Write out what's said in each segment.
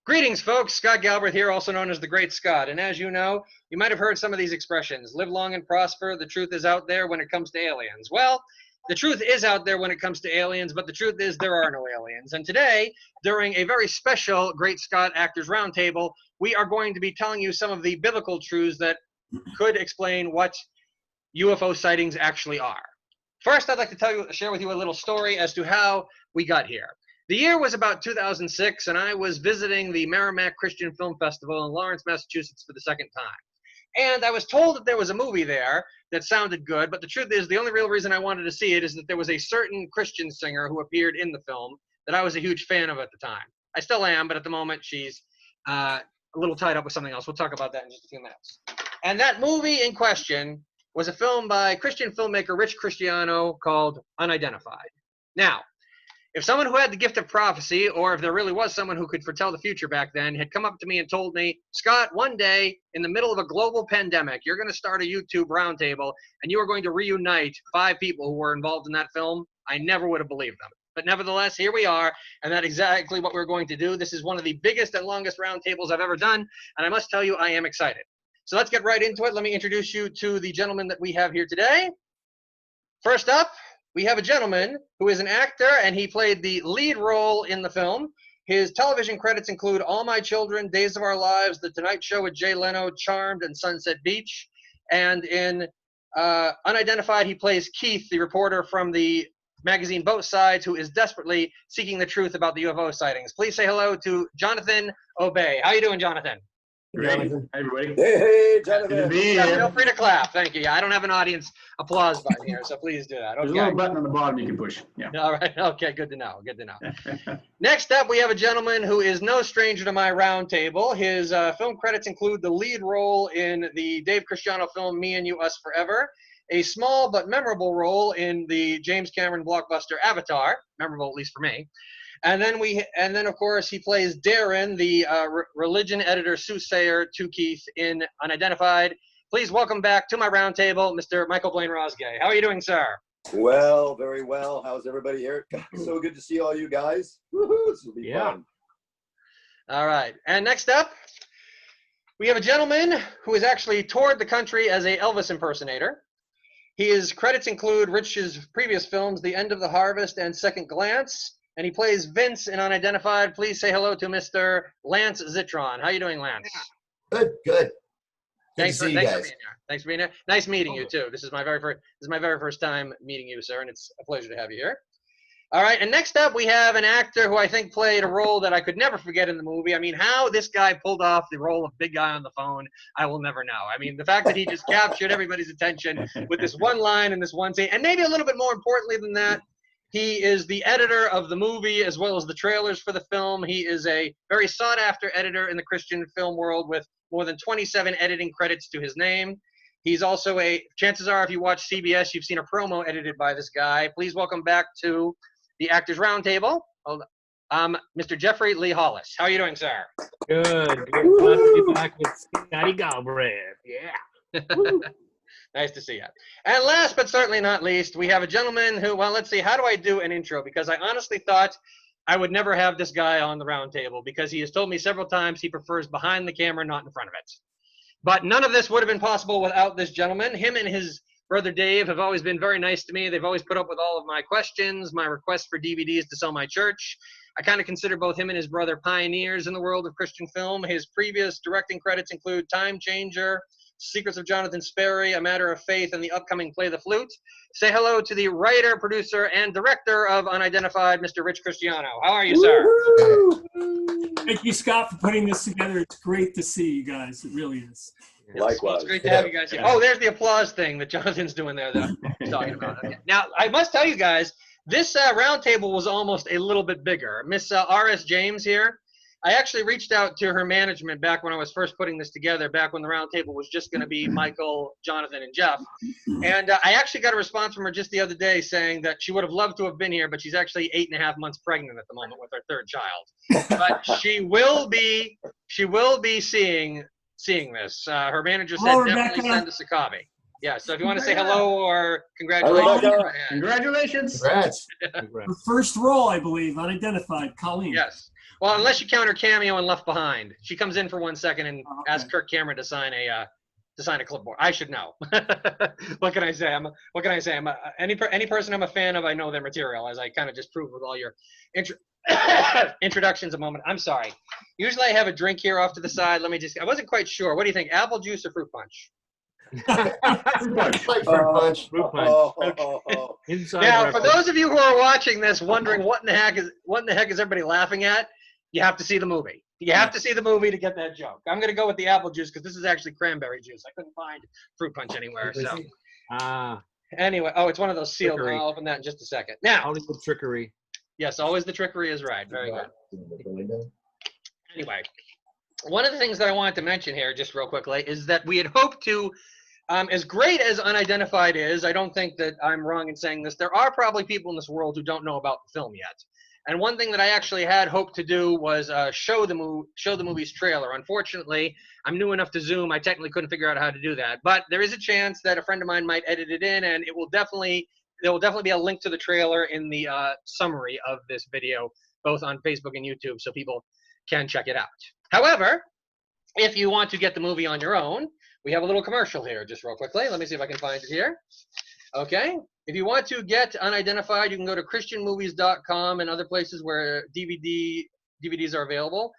Greetings, folks. Scott Galbraith here, also known as the Great Scott. And as you know, you might have heard some of these expressions. Live long and prosper. The truth is out there when it comes to aliens. Well, the truth is out there when it comes to aliens, but the truth is there are no aliens. And today, during a very special Great Scott Actors Roundtable, we are going to be telling you some of the biblical truths that could explain what UFO sightings actually are. First, I'd like to share with you a little story as to how we got here. The year was about 2006, and I was visiting the Merrimack Christian Film Festival in Lawrence, Massachusetts for the second time. And I was told that there was a movie there that sounded good, but the truth is the only real reason I wanted to see it is that there was a certain Christian singer who appeared in the film that I was a huge fan of at the time. I still am, but at the moment she's a little tied up with something else. We'll talk about that in just a few minutes. And that movie in question was a film by Christian filmmaker Rich Cristiano called Unidentified. Now, if someone who had the gift of prophecy, or if there really was someone who could foretell the future back then, had come up to me and told me, Scott, one day in the middle of a global pandemic, you're going to start a YouTube roundtable and you are going to reunite 5 people who were involved in that film, I never would have believed them. But nevertheless, here we are, and that's exactly what we're going to do. This is one of the biggest and longest roundtables I've ever done, and I must tell you, I am excited. So let's get right into it. Let me introduce you to the gentleman that we have here today. First up, we have a gentleman who is an actor, and he played the lead role in the film. His television credits include All My Children, Days of Our Lives, The Tonight Show with Jay Leno, Charmed, and Sunset Beach. And in Unidentified, he plays Keith, the reporter from the magazine Both Sides, who is desperately seeking the truth about the UFO sightings. Please say hello to Jonathan Obey. How you doing, Jonathan? Great. Hi, everybody. Hey, Jonathan. Yeah, feel free to clap. Thank you. Yeah, I don't have an audience applause button here, so please do that. Okay. There's a little button on the bottom you can push. Yeah. All right. Okay. Good to know. Good to know. Next up, we have a gentleman who is no stranger to my roundtable. His film credits include the lead role in the Dave Cristiano film Me and You, Us Forever, a small but memorable role in the James Cameron blockbuster Avatar, memorable at least for me. And then of course he plays Darren, the religion editor soothsayer to Keith in Unidentified. Please welcome back to my roundtable, Mr. Michael Blane-Rosgay. How are you doing, sir? Well, very well. How's everybody here? So good to see all you guys. Woohoo! This will be fun. All right. And next up, we have a gentleman who has actually toured the country as a Elvis impersonator. His credits include Rich's previous films, The End of the Harvest and Second Glance. And he plays Vince in Unidentified. Please say hello to Mr. Lance Zitron. How you doing, Lance? Good, good. Thanks for being here. Thanks for being here. Nice meeting you too. This is my very first time meeting you, sir, and it's a pleasure to have you here. All right, and next up we have an actor who I think played a role that I could never forget in the movie. I mean, how this guy pulled off the role of big guy on the phone, I will never know. I mean, the fact that he just captured everybody's attention with this one line and this one scene, and maybe a little bit more importantly than that, he is the editor of the movie as well as the trailers for the film. He is a very sought-after editor in the Christian film world with more than 27 editing credits to his name. He's also chances are if you watch CBS, you've seen a promo edited by this guy. Please welcome back to the Actors Roundtable, Mr. Jeffrey Lee Hollis. How are you doing, sir? Good. Glad to be back with Scotty Galbraith. Yeah. Nice to see you. And last but certainly not least, we have a gentleman who, well, let's see, how do I do an intro? Because I honestly thought I would never have this guy on the roundtable because he has told me several times he prefers behind the camera, not in front of it. But none of this would have been possible without this gentleman. Him and his brother Dave have always been very nice to me. They've always put up with all of my questions, my requests for DVDs to sell my church. I kind of consider both him and his brother pioneers in the world of Christian film. His previous directing credits include Time Changer, Secrets of Jonathan Sperry, A Matter of Faith, and the upcoming Play the Flute. Say hello to the writer, producer, and director of Unidentified, Mr. Rich Cristiano. How are you, sir? Thank you, Scott, for putting this together. It's great to see you guys. It really is. Likewise. It's great to have you guys here. Oh, there's the applause thing that Jonathan's doing there that he's talking about. Okay. Now, I must tell you guys, this roundtable was almost a little bit bigger. Miss R.S. James here, I actually reached out to her management back when I was first putting this together, back when the roundtable was just going to be Michael, Jonathan, and Jeff. And I actually got a response from her just the other day saying that she would have loved to have been here, but she's actually 8.5 months pregnant at the moment with her third child. But she will be seeing this. Her manager said definitely send us a copy. Yeah, so if you want to say hello or Hi, congratulations. Rebecca. go ahead. Congratulations. Congrats. Her first role, I believe, unidentified. Colleen. Yes. Well, unless you count her cameo in Left Behind. She comes in for 1 second and Oh, okay. asks Kirk Cameron to sign a clipboard. I should know. What can I say? Any person I'm a fan of, I know their material, as I kind of just proved with all your introductions a moment. I'm sorry. Usually I have a drink here off to the side. I wasn't quite sure. What do you think? Apple juice or fruit punch? Fruit punch. Like fruit punch. Fruit punch. Inside Now, or for those of you who are watching this, wondering what in the heck is everybody laughing at, you have to see the movie. You have to see the movie to get that joke. I'm going to go with the apple juice because this is actually cranberry juice. I couldn't find fruit punch anywhere. So anyway, it's one of those sealed. Trickery. I'll open that in just a second. Now, Hollywood trickery. yes, always the trickery is right. Very good. Anyway, one of the things that I wanted to mention here, just real quickly, is that we had hoped to, as great as Unidentified is, I don't think that I'm wrong in saying this, there are probably people in this world who don't know about the film yet. And one thing that I actually had hoped to do was show the movie's trailer. Unfortunately, I'm new enough to Zoom. I technically couldn't figure out how to do that. But there is a chance that a friend of mine might edit it in, and there will definitely be a link to the trailer in the summary of this video, both on Facebook and YouTube, so people can check it out. However, if you want to get the movie on your own, we have a little commercial here, just real quickly. Let me see if I can find it here. Okay. If you want to get Unidentified, you can go to christianmovies.com and other places where DVDs are available.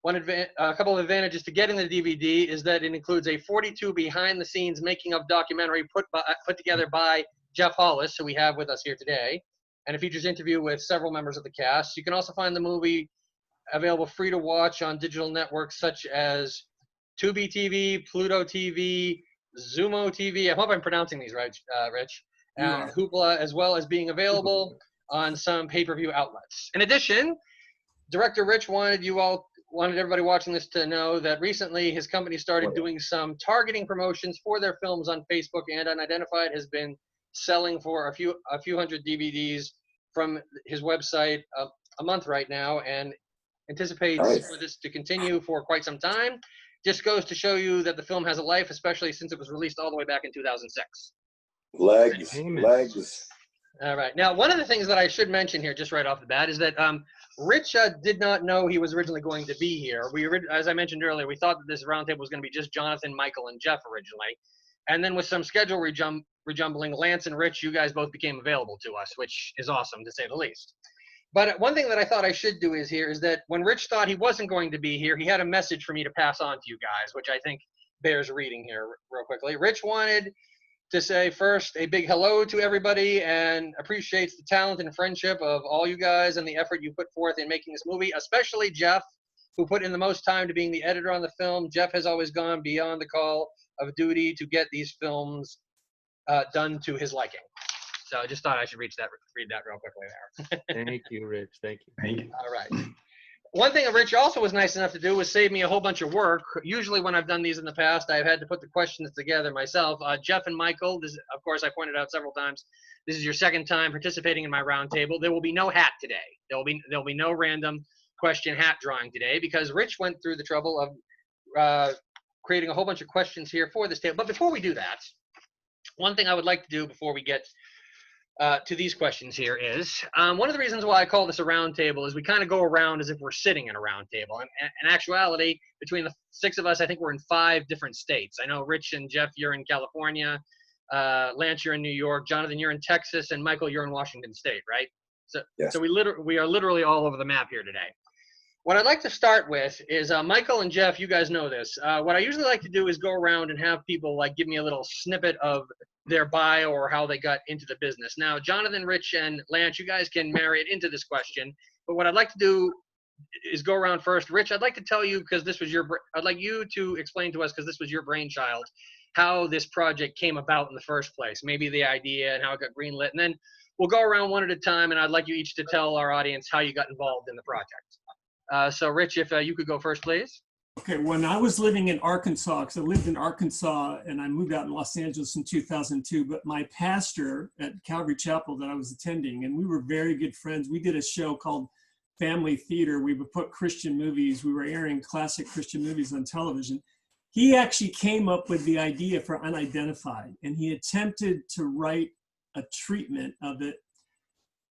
A couple of advantages to getting the DVD is that it includes a 42 behind-the-scenes making-of documentary put together by Jeff Hollis, who we have with us here today, and it features interview with several members of the cast. You can also find the movie available free to watch on digital networks such as Tubi TV, Pluto TV, Zumo TV. I hope I'm pronouncing these right, Rich. And Hoopla, as well as being available on some pay-per-view outlets. In addition, Director Rich wanted everybody watching this to know that recently his company started doing some targeting promotions for their films on Facebook, and Unidentified has been selling for a few hundred DVDs from his website a month right now, and anticipates for this to continue for quite some time. Just goes to show you that the film has a life, especially since it was released all the way back in 2006. Legs. All right. Now, one of the things that I should mention here, just right off the bat, is that Rich did not know he was originally going to be here. As I mentioned earlier, we thought that this roundtable was going to be just Jonathan, Michael, and Jeff originally. And then with some schedule rejumbling, Lance and Rich, you guys both became available to us, which is awesome, to say the least. But one thing that I thought I should do is that when Rich thought he wasn't going to be here, he had a message for me to pass on to you guys, which I think bears reading here real quickly. Rich wanted to say first a big hello to everybody and appreciates the talent and friendship of all you guys and the effort you put forth in making this movie, especially Jeff, who put in the most time to being the editor on the film. Jeff has always gone beyond the call of duty to get these films done to his liking. So I just thought I should read that real quickly there. Thank you, Rich. Thank you. All right. One thing that Rich also was nice enough to do was save me a whole bunch of work. Usually when I've done these in the past, I've had to put the questions together myself. Jeff and Michael, this, of course, I pointed out several times, this is your second time participating in my roundtable. There will be no hat today. There'll be no random question hat drawing today because Rich went through the trouble of creating a whole bunch of questions here for this table. But before we do that, one thing I would like to do before we get to these questions here is one of the reasons why I call this a round table is we kind of go around as if we're sitting in a round table. And in actuality, between the 6 of us, I think we're in 5 different states. I know Rich and Jeff, you're in California. Lance, you're in New York. Jonathan, you're in Texas. And Michael, you're in Washington State, right? So we are literally all over the map here today. What I'd like to start with is Michael and Jeff, you guys know this. What I usually like to do is go around and have people like give me a little snippet of their bio or how they got into the business. Now, Jonathan, Rich, and Lance, you guys can marry it into this question. But what I'd like to do is go around first. Rich, I'd like to tell you, because this was I'd like you to explain to us, because this was your brainchild, how this project came about in the first place. Maybe the idea and how it got greenlit. And then we'll go around one at a time, and I'd like you each to tell our audience how you got involved in the project. So, Rich, if you could go first, please. Okay, when I was living in Arkansas, because I lived in Arkansas and I moved out in Los Angeles in 2002, but my pastor at Calvary Chapel that I was attending, and we were very good friends, we did a show called Family Theater. We would put Christian movies, we were airing classic Christian movies on television. he actually came up with the idea for Unidentified, and he attempted to write a treatment of it.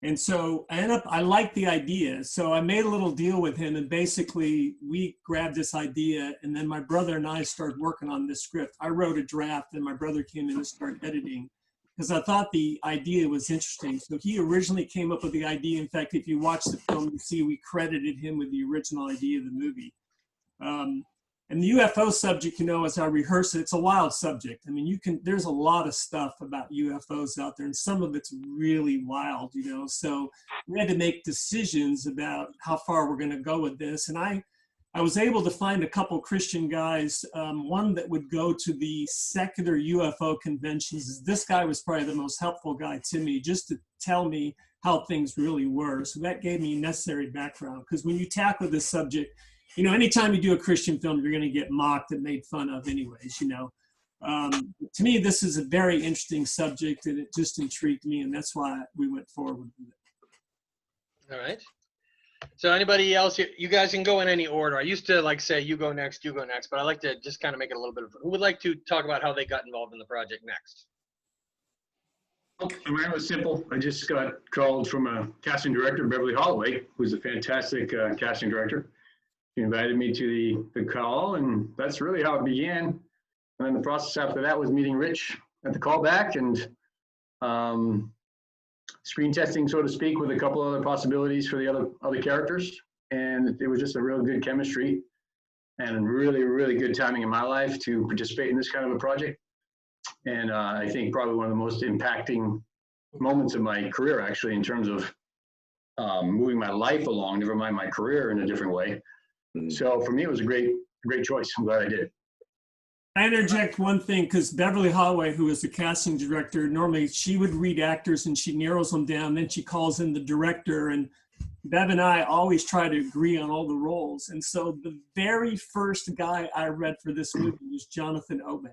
And so I liked the idea. So I made a little deal with him, and basically we grabbed this idea, and then my brother and I started working on this script. I wrote a draft, and my brother came in and started editing because I thought the idea was interesting. So he originally came up with the idea. In fact, if you watch the film, you see we credited him with the original idea of the movie. And the UFO subject, you know, as I rehearse it, it's a wild subject. I mean, there's a lot of stuff about UFOs out there, and some of it's really wild, you know. So we had to make decisions about how far we're going to go with this. And I was able to find a couple Christian guys, one that would go to the secular UFO conventions. This guy was probably the most helpful guy to me, just to tell me how things really were. So that gave me necessary background, because when you tackle this subject, you know, anytime you do a Christian film, you're going to get mocked and made fun of anyways, you know. To me, this is a very interesting subject, and it just intrigued me, and that's why we went forward with it. All right. So anybody else, you guys can go in any order. I used to like say, you go next, but I like to just kind of make it a little bit of, who would like to talk about how they got involved in the project next? Mine was simple. I just got called from a casting director, Beverly Holloway, who's a fantastic casting director. He invited me to the call, and that's really how it began. And then the process after that was meeting Rich at the callback and screen testing, so to speak, with a couple other possibilities for the other characters. And it was just a real good chemistry and really, really good timing in my life to participate in this kind of a project. And I think probably one of the most impacting moments of my career, actually, in terms of moving my life along, never mind my career, in a different way. So for me, it was a great choice. I'm glad I did. I interject one thing, because Beverly Holloway, who is the casting director, normally she would read actors and she narrows them down. Then she calls in the director, and Bev and I always try to agree on all the roles. And so the very first guy I read for this movie was Jonathan Obey.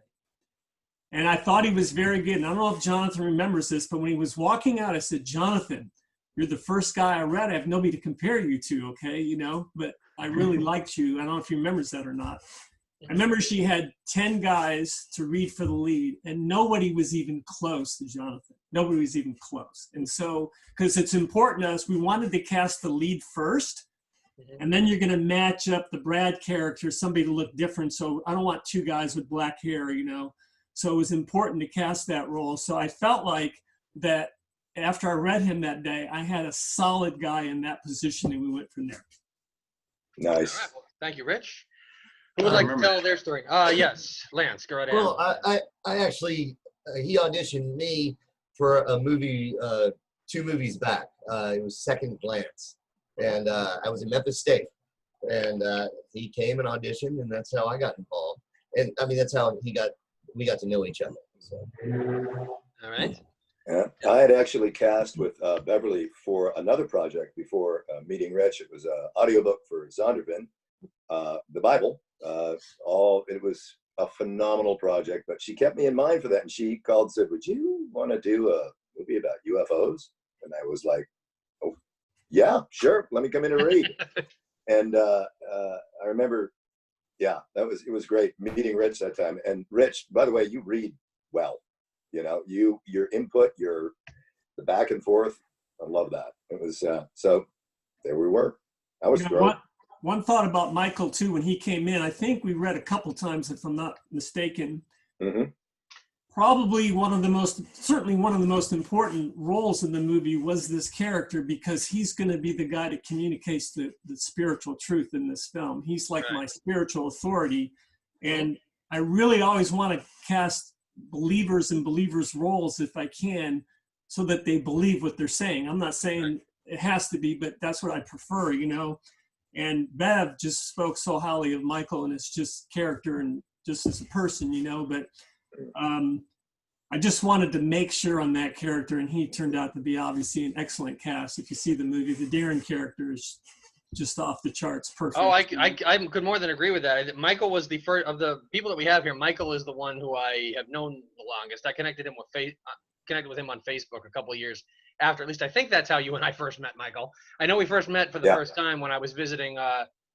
And I thought he was very good. And I don't know if Jonathan remembers this, but when he was walking out, I said, Jonathan, you're the first guy I read. I have nobody to compare you to, okay? You know, but I really liked you. I don't know if he remembers that or not. I remember she had 10 guys to read for the lead, and nobody was even close to Jonathan. Nobody was even close. And so, because it's important to us, we wanted to cast the lead first, and then you're going to match up the Brad character, somebody to look different. So I don't want two guys with black hair, you know. So it was important to cast that role. So I felt like that after I read him that day, I had a solid guy in that position, and we went from there. Nice. All right, well, thank you, Rich. Who would like to tell their story? Yes, Lance, go right ahead. Well, I actually, he auditioned me for a movie 2 movies back. It was Second Glance. And I was in Memphis State. And he came and auditioned, and that's how I got involved. And I mean, that's how we got to know each other. So. All right. Yeah, I had actually cast with Beverly for another project before meeting Rich. It was an audiobook for Zondervan, the Bible. It was a phenomenal project, but she kept me in mind for that, and she called and said, would you want to do a movie about UFOs? And I was like, oh yeah, sure, let me come in and read. And I remember, yeah, it was great meeting Rich that time. And Rich, by the way, you read well, you know, your input, the back and forth, I love that. It was so there we were. I was thrilled. One thought about Michael too, when he came in, I think we read a couple times, if I'm not mistaken. Mm-hmm. Probably certainly one of the most important roles in the movie was this character, because he's going to be the guy that communicates the spiritual truth in this film. He's like my spiritual authority. And I really always want to cast believers in believers' roles if I can, so that they believe what they're saying. I'm not saying it has to be, but that's what I prefer, you know. And Bev just spoke so highly of Michael and his just character and just as a person, you know. But I just wanted to make sure on that character, and he turned out to be obviously an excellent cast. If you see the movie, the Darren character is just off the charts, perfect. Oh, I could more than agree with that. Michael was the first of the people that we have here. Michael is the one who I have known the longest. I connected with him on Facebook a couple of years after. At least I think that's how you and I first met, Michael. I know we first met for the first time when I was visiting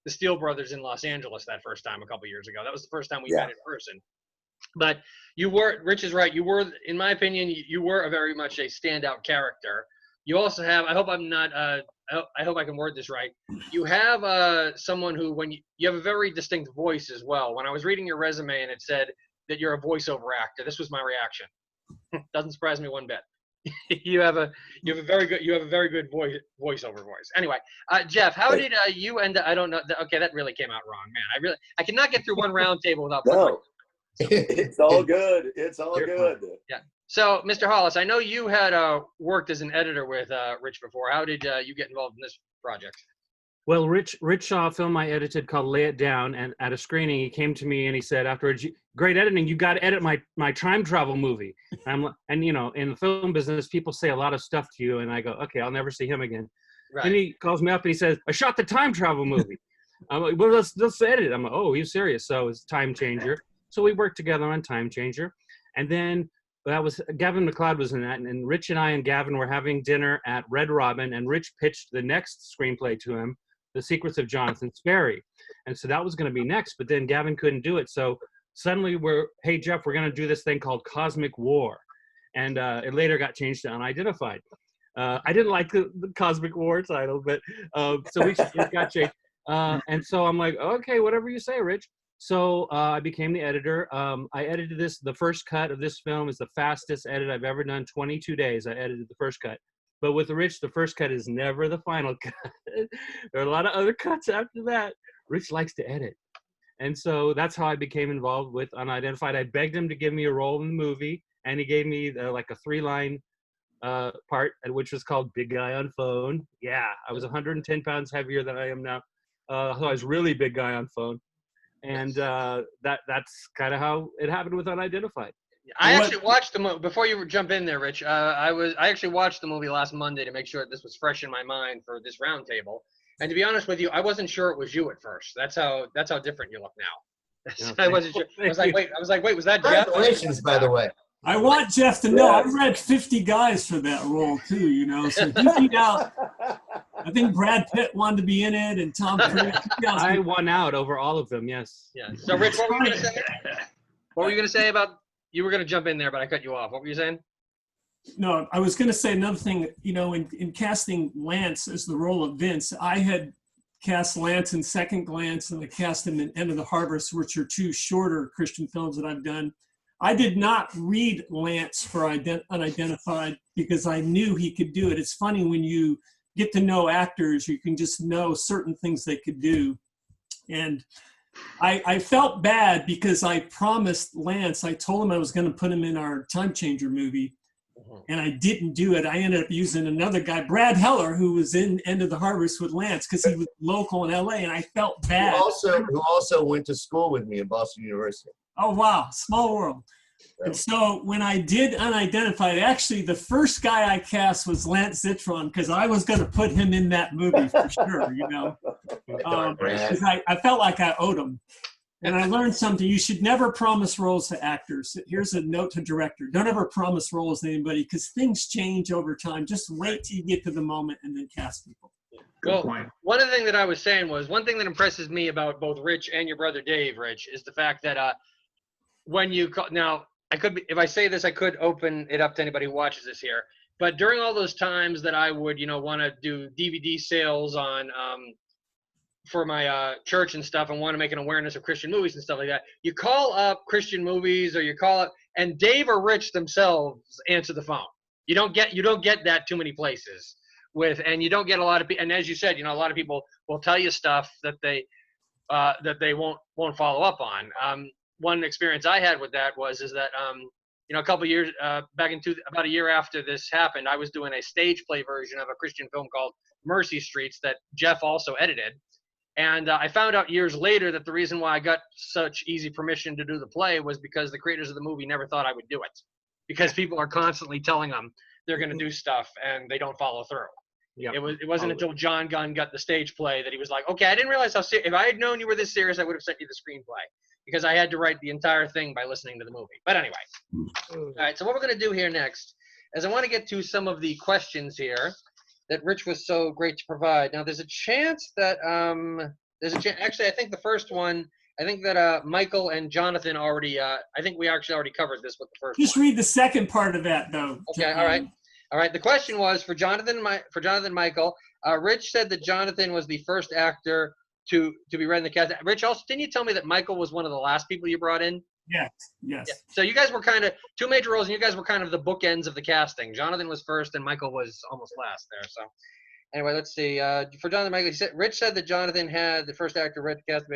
the Steele brothers in Los Angeles that first time a couple years ago. That was the first time we Yeah. met in person. But Rich is right. You were, in my opinion, you were a very much a standout character. You also have, I hope I'm not, I hope I can word this right. You have someone who, when you have a very distinct voice as well. When I was reading your resume and it said that you're a voiceover actor, this was my reaction. Doesn't surprise me one bit. you have a very good voiceover voice. Anyway, Jeff, how did you end up? I don't know. Okay, that really came out wrong, man. I cannot get through one round table without. No, it's all good. It's all good. Yeah. So, Mr. Hollis, I know you had worked as an editor with Rich before. How did you get involved in this project? Well, Rich saw a film I edited called Lay It Down, and at a screening, he came to me and he said, afterwards, great editing, you got to edit my time travel movie. And you know, in the film business, people say a lot of stuff to you, and I go, okay, I'll never see him again. Right. And he calls me up and he says, I shot the time travel movie. I'm like, well, let's edit it. I'm like, oh, he's serious. So it's Time Changer. So we worked together on Time Changer. And then Gavin McLeod was in that, and Rich and I and Gavin were having dinner at Red Robin, and Rich pitched the next screenplay to him, The Secrets of Jonathan Sperry. And so that was going to be next, but then Gavin couldn't do it. So suddenly hey, Jeff, we're going to do this thing called Cosmic War. And it later got changed to Unidentified. I didn't like the Cosmic War title, but so it got changed. And so I'm like, okay, whatever you say, Rich. So I became the editor. I edited this. The first cut of this film is the fastest edit I've ever done. 22 days I edited the first cut. But with Rich, the first cut is never the final cut. There are a lot of other cuts after that. Rich likes to edit. And so that's how I became involved with Unidentified. I begged him to give me a role in the movie, and he gave me like a 3-line part, which was called Big Guy on Phone. Yeah, I was 110 pounds heavier than I am now. So I was really big guy on phone. And that's kind of how it happened with Unidentified. I actually watched the movie before you jump in there, Rich. I actually watched the movie last Monday to make sure that this was fresh in my mind for this roundtable. And to be honest with you, I wasn't sure it was you at first. That's how different you look now. So I wasn't sure. I was like, wait, was that Jeff? Congratulations, by the way. I want Jeff to know I read 50 guys for that role too, you know. So he beat out. I think Brad Pitt wanted to be in it, and Tom Cruise. I won out over all of them. Yes. Yeah. So, Rich, what were you going to say? What were you going to say about? You were going to jump in there, but I cut you off. What were you saying? No, I was going to say another thing. You know, in casting Lance as the role of Vince, I had cast Lance in Second Glance, and I cast him in End of the Harvest, which are 2 shorter Christian films that I've done. I did not read Lance for Unidentified because I knew he could do it. It's funny when you get to know actors, you can just know certain things they could do. And I felt bad because I promised Lance, I told him I was going to put him in our Time Changer movie, and I didn't do it. I ended up using another guy, Brad Heller, who was in End of the Harvest with Lance because he was local in LA, and I felt bad. Who also went to school with me at Boston University. Oh, wow. Small world. And so when I did Unidentified, actually the first guy I cast was Lance Zitron because I was going to put him in that movie for sure, you know. Because I felt like I owed him. And I learned something. You should never promise roles to actors. Here's a note to director. Don't ever promise roles to anybody because things change over time. Just wait till you get to the moment and then cast people. Well, one of the things that I was saying was, one thing that impresses me about both Rich and your brother Dave, Rich, is the fact that when you call, now I could be, if I say this, I could open it up to anybody who watches this here. But during all those times that I would, you know, want to do DVD sales on for my church and stuff, and want to make an awareness of Christian movies and stuff like that, you call up Christian movies, or you call up, and Dave or Rich themselves answer the phone. You don't get that too many places with, and you don't get a lot of people. And as you said, you know, a lot of people will tell you stuff that they won't follow up on. One experience I had with that is that you know, a couple years back about a year after this happened, I was doing a stage play version of a Christian film called Mercy Streets that Jeff also edited, and I found out years later that the reason why I got such easy permission to do the play was because the creators of the movie never thought I would do it, because people are constantly telling them they're going to do stuff and they don't follow through. Yep. It wasn't until John Gunn got the stage play that he was like, okay, I didn't realize how serious. If I had known you were this serious, I would have sent you the screenplay, because I had to write the entire thing by listening to the movie. But anyway, all right. So what we're going to do here next is I want to get to some of the questions here that Rich was so great to provide. Now, there's a chance that there's a chance. Actually, I think the first one. I think that Michael and Jonathan already. I think we actually already covered this with the first. Just one. read the second part of that, though. Okay. All right. All right. The question was for Jonathan. Michael. Rich said that Jonathan was the first actor to be read in the cast. Rich, also, didn't you tell me that Michael was one of the last people you brought in? Yes. Yes. Yeah. So you guys were kind of two major roles, and you guys were kind of the bookends of the casting. Jonathan was first, and Michael was almost last there. So. Anyway, let's see. For Jonathan Michael, Rich said that Jonathan had the first actor read the cast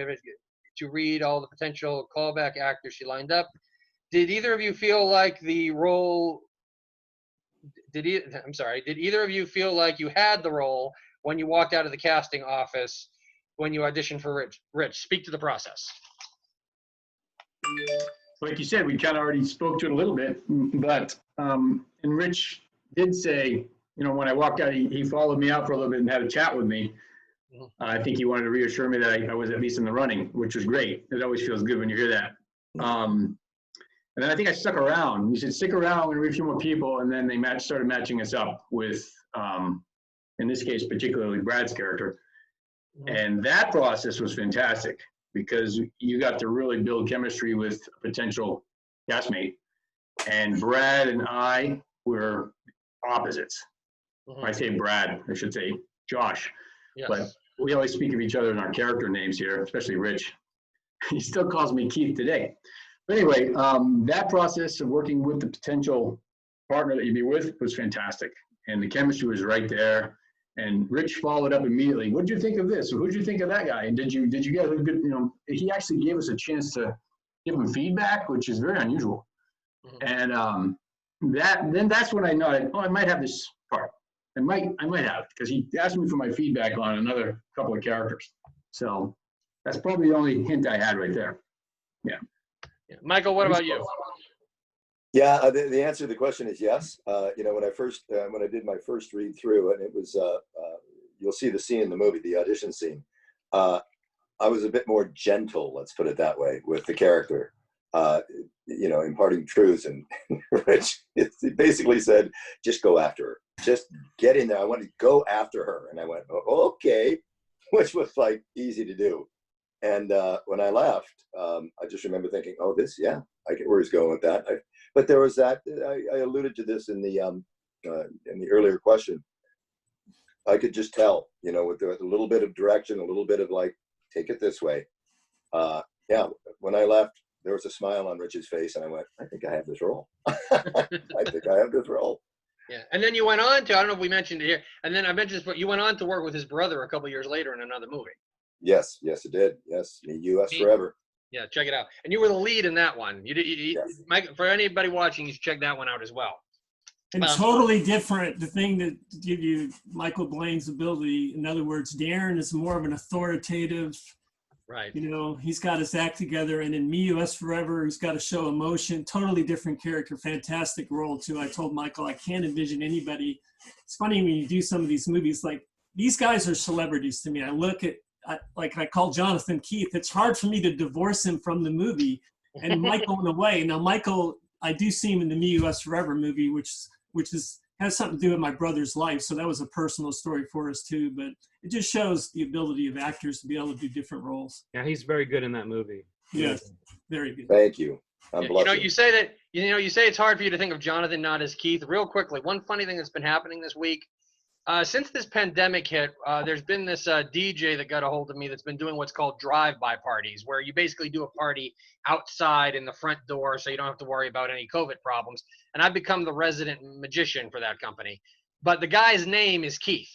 to read all the potential callback actors she lined up. Did either of you feel like the role? Did either of you feel like you had the role when you walked out of the casting office when you auditioned for Rich? Rich, speak to the process. Like you said, we kind of already spoke to it a little bit, but and Rich did say, you know, when I walked out, he followed me out for a little bit and had a chat with me. I think he wanted to reassure me that I was at least in the running, which was great. It always feels good when you hear that. And then I think I stuck around. He said, stick around and read a few more people. And then they started matching us up with, in this case, particularly Brad's character. And that process was fantastic because you got to really build chemistry with a potential castmate. And Brad and I were opposites. When I say Brad, I should say Josh. Yes. But we always speak of each other in our character names here, especially Rich. He still calls me Keith today. But anyway, that process of working with the potential partner that you'd be with was fantastic. And the chemistry was right there. And Rich followed up immediately. What did you think of this? Or who did you think of that guy? And did you get a good, you know, he actually gave us a chance to give him feedback, which is very unusual. And that's when I noted, oh, I might have this part. I might have, because he asked me for my feedback on another couple of characters. So that's probably the only hint I had right there. Yeah. Michael, what about you? Yeah, the answer to the question is yes. You know, when I did my first read through, and it was, you'll see the scene in the movie, the audition scene. I was a bit more gentle, let's put it that way, with the character. You know, imparting truths, and Rich basically said, just go after her. Just get in there. I want to go after her. And I went, oh, okay, which was like easy to do. And when I left, I just remember thinking, oh, I get where he's going with that. But there was that, I alluded to this in the earlier question. I could just tell, you know, with a little bit of direction, a little bit of like, take it this way. Yeah, when I left, there was a smile on Rich's face, and I went, I think I have this role. I think I have this role. Yeah, and then you went on to, I don't know if we mentioned it here, and then I mentioned this, but you went on to work with his brother a couple years later in another movie. Yes, it did. Yes, U.S. Forever. Yeah, check it out. And you were the lead in that one. Yes. Mike, for anybody watching, you should check that one out as well. And totally different. The thing that give you Michael Blaine's ability, in other words, Darren is more of an authoritative. Right. You know, he's got his act together, and in Me, U.S. Forever, he's got to show emotion. Totally different character, fantastic role too. I told Michael I can't envision anybody. It's funny when you do some of these movies, like these guys are celebrities to me. I look at, like I call Jonathan Keith. It's hard for me to divorce him from the movie, and Michael in a way. Now Michael, I do see him in the Me, U.S. Forever movie, which has something to do with my brother's life. So that was a personal story for us too, but it just shows the ability of actors to be able to do different roles. Yeah, he's very good in that movie. Yes, very good. Thank you. You know, you say it's hard for you to think of Jonathan not as Keith. Real quickly, one funny thing that's been happening this week, since this pandemic hit, there's been this DJ that got a hold of me that's been doing what's called drive-by parties, where you basically do a party outside in the front door so you don't have to worry about any COVID problems. And I've become the resident magician for that company. But the guy's name is Keith,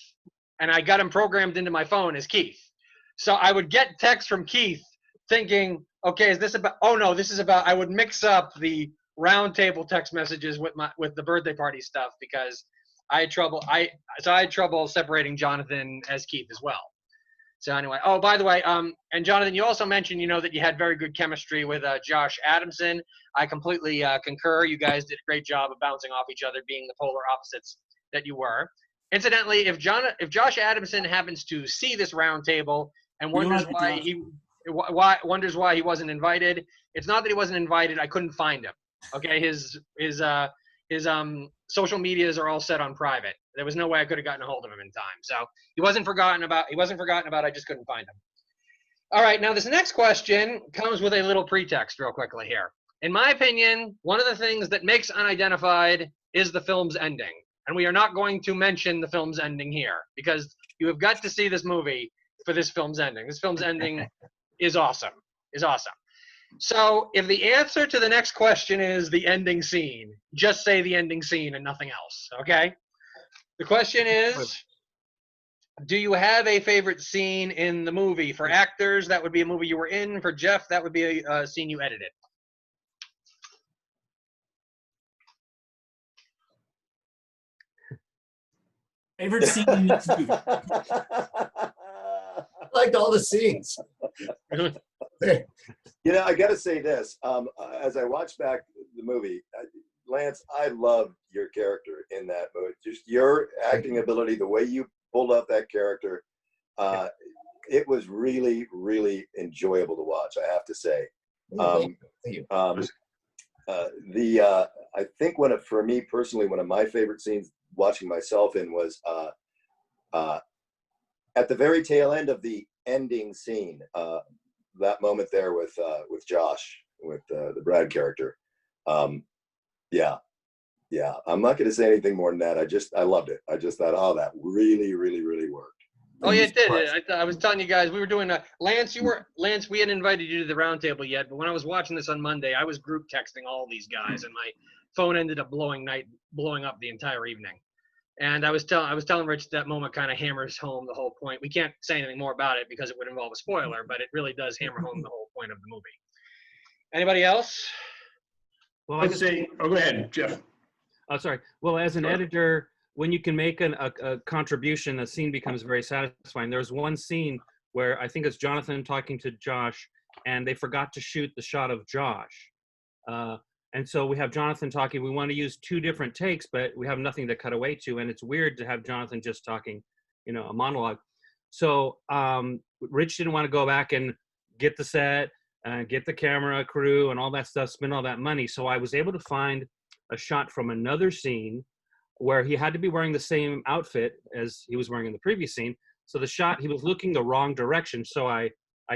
and I got him programmed into my phone as Keith. So I would get texts from Keith thinking, okay, is this about, oh no, this is about, I would mix up the round table text messages with the birthday party stuff because I had trouble separating Jonathan as Keith as well. So anyway, oh, by the way, and Jonathan, you also mentioned, you know, that you had very good chemistry with Josh Adamson. I completely concur. You guys did a great job of bouncing off each other, being the polar opposites that you were. Incidentally, if Josh Adamson happens to see this round table and wonders why he wasn't invited, it's not that he wasn't invited. I couldn't find him. Okay, his social medias are all set on private. There was no way I could have gotten a hold of him in time. So he wasn't forgotten about. I just couldn't find him. All right, now this next question comes with a little pretext real quickly here. In my opinion, one of the things that makes Unidentified is the film's ending. And we are not going to mention the film's ending here because you have got to see this movie for this film's ending. This film's ending is awesome, So if the answer to the next question is the ending scene, just say the ending scene and nothing else, okay? The question is, do you have a favorite scene in the movie? For actors, that would be a movie you were in. For Jeff, that would be a scene you edited. Favorite scene in this movie? I liked all the scenes. I got to say this. As I watch back the movie, Lance, I love your character in that movie. Just your acting ability, the way you pulled off that character. It was really, really enjoyable to watch, I have to say. Thank you. I think for me personally, one of my favorite scenes watching myself in was at the very tail end of the ending scene. That moment there with Josh, with the Brad character. Yeah. I'm not going to say anything more than that. I loved it. I just thought, oh, that really, really, really worked. Oh yeah, it did. I was telling you guys, we were doing Lance, we hadn't invited you to the roundtable yet, but when I was watching this on Monday, I was group texting all these guys, and my phone ended up blowing up the entire evening. And I was telling Rich that moment kind of hammers home the whole point. We can't say anything more about it because it would involve a spoiler, but it really does hammer home the whole point of the movie. Anybody else? Well, Let's say, go ahead, Jeff. Oh, sorry. Well, as an editor, when you can make a contribution, the scene becomes very satisfying. There's one scene where I think it's Jonathan talking to Josh, and they forgot to shoot the shot of Josh. And so we have Jonathan talking. We want to use 2 different takes, but we have nothing to cut away to. And it's weird to have Jonathan just talking, a monologue. So Rich didn't want to go back and get the set, get the camera crew and all that stuff, spend all that money. So I was able to find a shot from another scene where he had to be wearing the same outfit as he was wearing in the previous scene. So the shot, he was looking the wrong direction. So I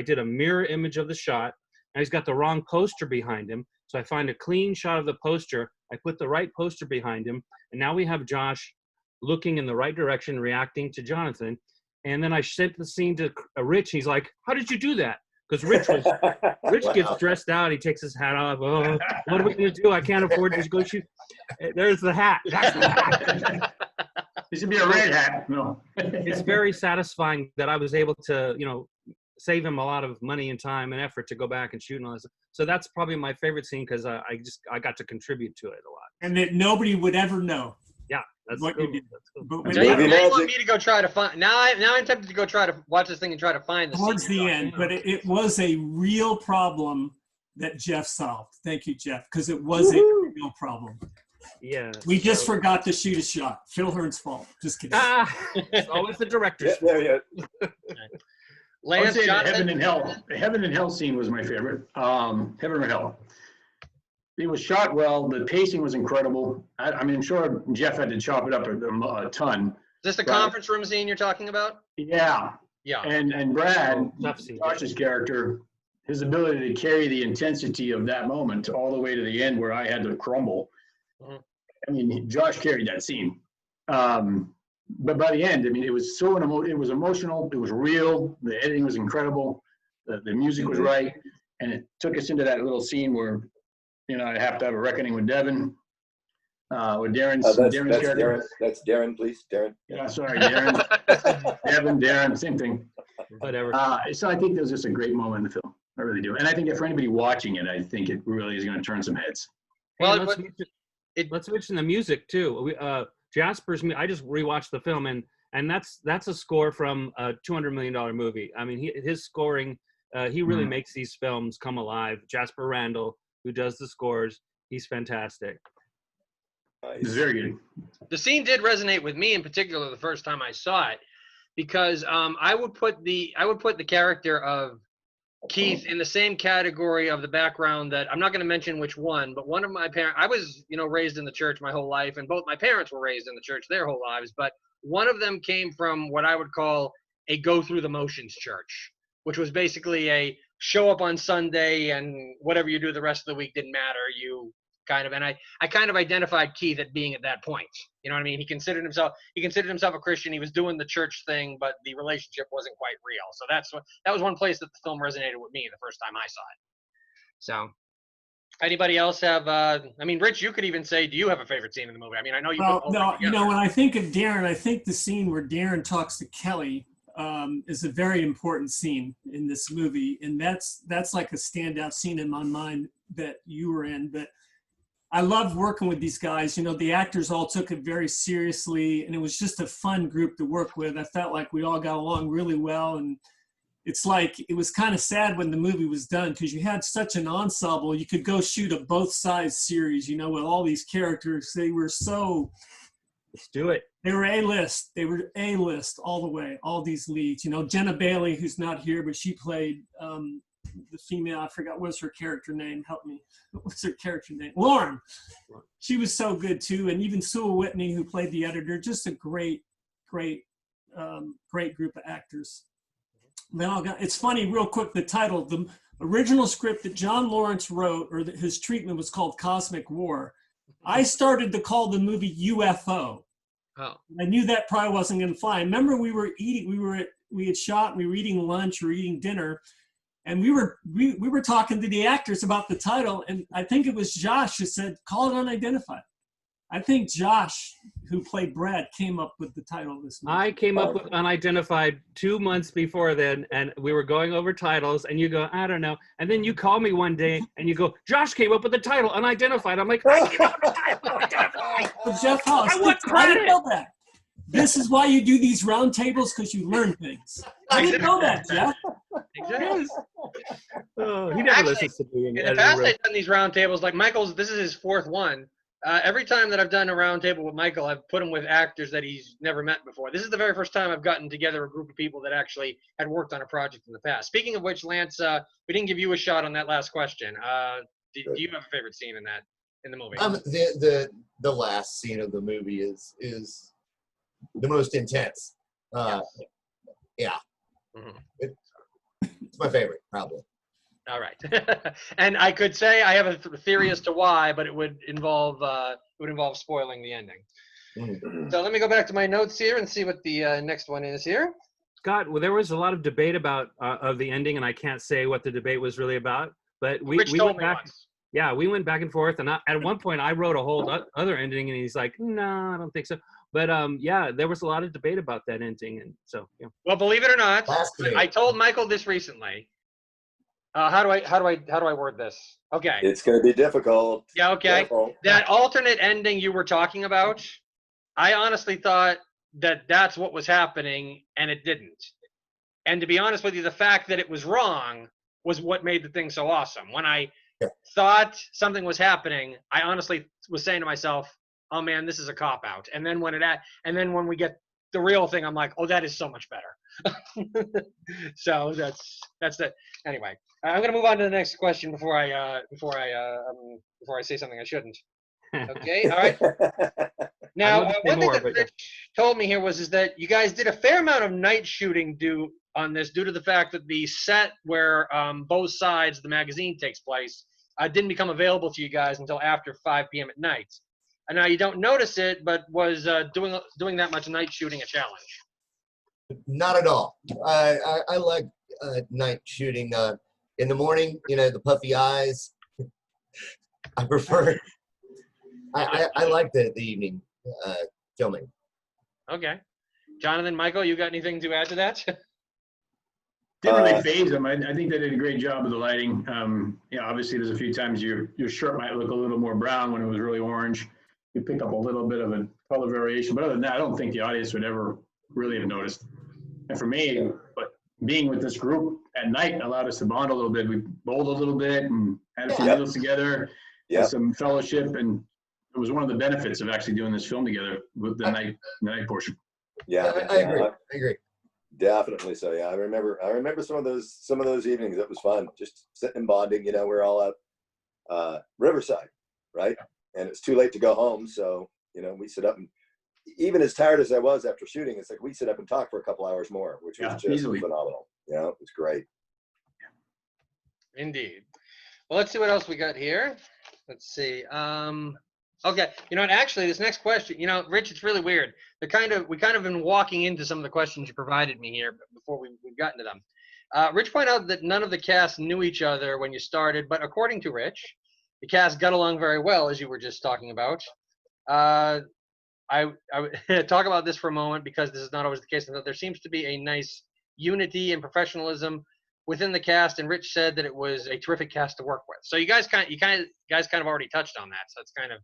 did a mirror image of the shot, and he's got the wrong poster behind him. So I find a clean shot of the poster. I put the right poster behind him. And now we have Josh looking in the right direction, reacting to Jonathan. And then I sent the scene to Rich. He's like, how did you do that? Because Rich gets dressed out. He takes his hat off. Oh, what are we going to do? I can't afford to go shoot. There's the hat. That's the hat. It should be a red hat. No. It's very satisfying that I was able to, save him a lot of money and time and effort to go back and shoot and all this. So that's probably my favorite scene because I got to contribute to it a lot. And that nobody would ever know. Yeah, that's what cool. you did. That's cool. But That's when movie Now you want magic. me to go try to find. Now I'm tempted to go try to watch this thing and try to find the towards scene the you're end, talking but it was a real problem that Jeff solved. Thank you, Jeff, because it was a real problem. Yeah. We just forgot to shoot a shot. Phil Hearn's fault. Just kidding. It's always the director's Yeah, there you go. I would Lance, say the Jonathan? Heaven and Hell scene was my favorite. Heaven or Hell. It was shot well. The pacing was incredible. I'm sure Jeff had to chop it up a ton. Is this the Right. conference room scene you're talking about? Yeah. Yeah. And Brad, tough scene. Josh's character, his ability to carry the intensity of that moment all the way to the end where I had to crumble. Mhm. I mean, Josh carried that scene. But by the end, I mean, it was it was emotional. It was real. The editing was incredible. The music was right. And it took us into that little scene where, I have to have a reckoning with Devin, with Darren's That's character. Darren. That's Darren, please. Darren. Yeah, sorry, Darren. Devin, Darren, same thing. Whatever. So I think that was just a great moment in the film. I really do. And I think for anybody watching it, I think it really is going to turn some heads. Well, Let's mention the music too. Jasper's. I just rewatched the film, and that's a score from a $200 million movie. I mean, his scoring. He really makes these films come alive. Jasper Randall, who does the scores, he's fantastic. It's very good. the scene did resonate with me in particular the first time I saw it, because I would put the character of Keith in the same category of the background that I'm not going to mention which one, but one of my parents, I was, raised in the church my whole life, and both my parents were raised in the church their whole lives, but one of them came from what I would call a go through the motions church, which was basically a show up on Sunday and whatever you do the rest of the week didn't matter. You kind of, and I kind of identified Keith at being at that point. You know what I mean? He considered himself a Christian. He was doing the church thing, but the relationship wasn't quite real. So that was one place that the film resonated with me the first time I saw it. So, anybody else have? I mean, Rich, you could even say, do you have a favorite scene in the movie? I mean, I know you. Well, no, you know, when I think of Darren, I think the scene where Darren talks to Kelly is a very important scene in this movie, and that's like a standout scene in my mind that you were in. But I loved working with these guys. You know, the actors all took it very seriously, and it was just a fun group to work with. I felt like we all got along really well, and it's like it was kind of sad when the movie was done because you had such an ensemble. You could go shoot a both sides series, you know, with all these characters. They were so... Let's do it. They were A-list. They were A-list all the way, all these leads. You know, Jenna Bailey, who's not here, but she played the female, I forgot, what's her character name? Help me. What's her character name? Lauren. She was so good too. And even Sue Whitney, who played the editor, just a great group of actors. Now, it's funny, real quick, the title, the original script that John Lawrence wrote, or his treatment was called Cosmic War. I started to call the movie UFO. Oh. I knew that probably wasn't going to fly. I remember we had shot, and we were eating lunch or eating dinner, and we were talking to the actors about the title, and I think it was Josh who said, call it Unidentified. I think Josh, who played Brad, came up with the title of this movie. I came up with Unidentified 2 months before then, and we were going over titles, and you go, I don't know. And then you call me one day, and you go, Josh came up with the title, Unidentified. I'm like, I came up with the title, Unidentified. But Jeff House, I want I credit. didn't know that. This is why you do these round tables, because you learn things. I didn't know that, Jeff. Exactly. Oh, he never listens to me. In the past, I've done these round tables. Like Michael's, this is his fourth one. Every time that I've done a round table with Michael, I've put him with actors that he's never met before. This is the very first time I've gotten together a group of people that actually had worked on a project in the past. Speaking of which, Lance, we didn't give you a shot on that last question. Do you have a favorite scene in the movie? The last scene of the movie is the most intense. Yeah. Mm-hmm. It's my favorite, probably. All right. And I could say I have a theory as to why, but it would involve spoiling the ending. Mm-hmm. So let me go back to my notes here and see what the next one is here. Scott, well, there was a lot of debate about of the ending, and I can't say what the debate was really about. But we went back. Once. Yeah, we went back and forth, and at one point I wrote a whole other ending, and he's like, "No, I don't think so." But yeah, there was a lot of debate about that ending, and so yeah. Well, believe it or not, I told Michael this recently. How do I word this? Okay. It's going to be difficult. Yeah. Okay. Careful. That alternate ending you were talking about, I honestly thought that that's what was happening, and it didn't. And to be honest with you, the fact that it was wrong was what made the thing so awesome. When I thought something was happening, I honestly was saying to myself, "Oh man, this is a cop out." And then when we get the real thing, I'm like, "Oh, that is so much better." So that's the anyway. I'm gonna move on to the next question before I say something I shouldn't. Okay, all right. Now, one thing that Rich told me here is that you guys did a fair amount of night shooting due to the fact that the set where both sides of the magazine takes place didn't become available to you guys until after 5 p.m. at night. And now you don't notice it, but was doing that much night shooting a challenge? Not at all. I like night shooting. In the morning, the puffy eyes. I prefer. I like the evening filming. Okay, Jonathan, Michael, you got anything to add to that? Didn't really phase them. I think they did a great job with the lighting. Obviously, there's a few times your shirt might look a little more brown when it was really orange. You pick up a little bit of a color variation, but other than that, I don't think the audience would ever really have noticed. And for me, but being with this group at night allowed us to bond a little bit. We bowled a little bit and had a few meals together, some fellowship, and it was one of the benefits of actually doing this film together with the night portion. Yeah, I agree. Definitely so. Yeah, I remember some of those evenings. It was fun, just sitting and bonding. We're all up Riverside, right? And it's too late to go home, so we sit up and even as tired as I was after shooting, it's like we sit up and talk for a couple hours more, which was just phenomenal. It was great. Indeed. Well, let's see what else we got here. Let's see. Okay. You know what? Actually, this next question, you know, Rich, it's really weird. We kind of been walking into some of the questions you provided me here before we've gotten to them. Rich pointed out that none of the cast knew each other when you started, but according to Rich, the cast got along very well, as you were just talking about. I talk about this for a moment because this is not always the case. There seems to be a nice unity and professionalism within the cast, and Rich said that it was a terrific cast to work with. So you guys kind of already touched on that. So it's kind of